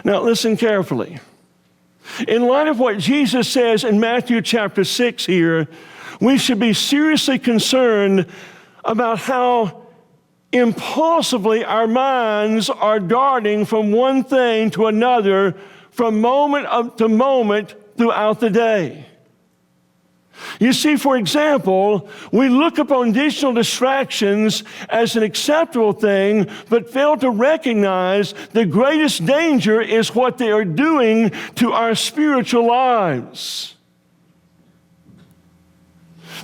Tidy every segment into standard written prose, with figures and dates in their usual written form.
Now listen carefully. In light of what Jesus says in Matthew chapter 6 here, we should be seriously concerned about how impulsively our minds are darting from one thing to another from moment to moment throughout the day. You see, for example, we look upon digital distractions as an acceptable thing, but fail to recognize the greatest danger is what they are doing to our spiritual lives.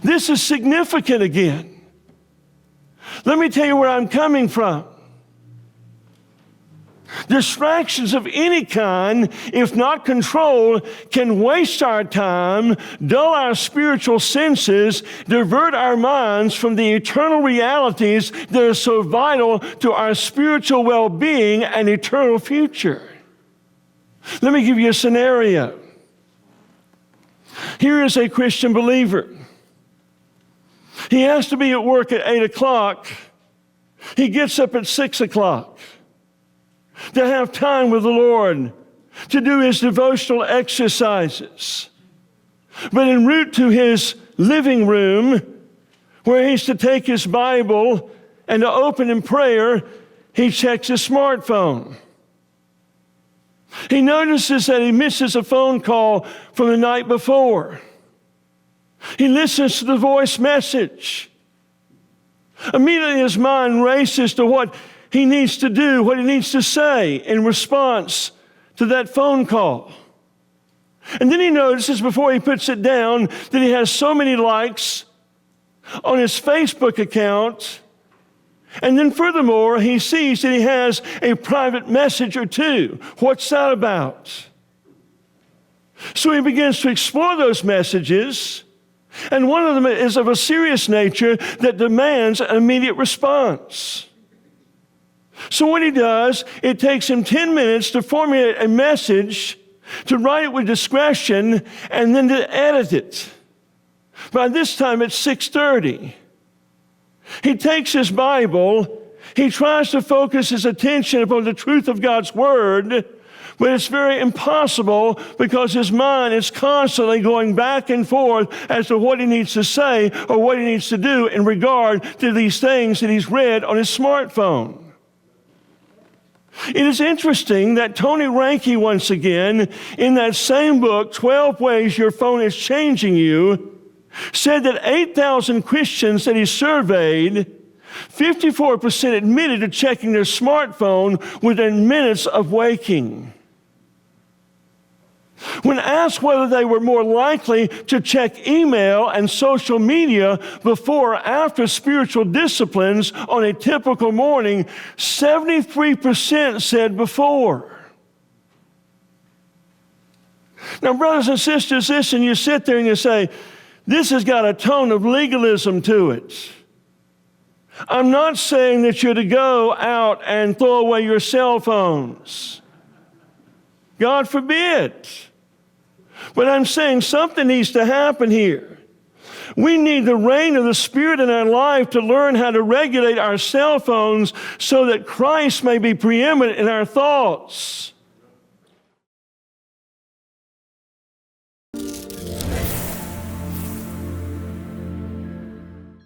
This is significant again. Let me tell you where I'm coming from. Distractions of any kind, if not controlled, can waste our time, dull our spiritual senses, divert our minds from the eternal realities that are so vital to our spiritual well-being and eternal future. Let me give you a scenario. Here is a Christian believer. He has to be at work at 8 o'clock. He gets up at 6 o'clock. To have time with the Lord, to do his devotional exercises. But en route to his living room, where he's to take his Bible and to open in prayer, he checks his smartphone. He notices that he misses a phone call from the night before. He listens to the voice message. Immediately his mind races to what he needs to do, what he needs to say in response to that phone call. And then he notices before he puts it down that he has so many likes on his Facebook account. And then furthermore, he sees that he has a private message or two. What's that about? So he begins to explore those messages, and one of them is of a serious nature that demands an immediate response. So what he does, it takes him 10 minutes to formulate a message, to write it with discretion, and then to edit it. By this time, it's 6:30. He takes his Bible, he tries to focus his attention upon the truth of God's Word, but it's very impossible because his mind is constantly going back and forth as to what he needs to say or what he needs to do in regard to these things that he's read on his smartphone. It is interesting that Tony Reinke, once again, in that same book, 12 Ways Your Phone is Changing You, said that 8,000 Christians that he surveyed, 54% admitted to checking their smartphone within minutes of waking. When asked whether they were more likely to check email and social media before or after spiritual disciplines on a typical morning, 73% said before. Now, brothers and sisters, listen, you sit there and you say, this has got a tone of legalism to it. I'm not saying that you're to go out and throw away your cell phones. God forbid. But I'm saying something needs to happen here. We need the reign of the Spirit in our life to learn how to regulate our cell phones so that Christ may be preeminent in our thoughts.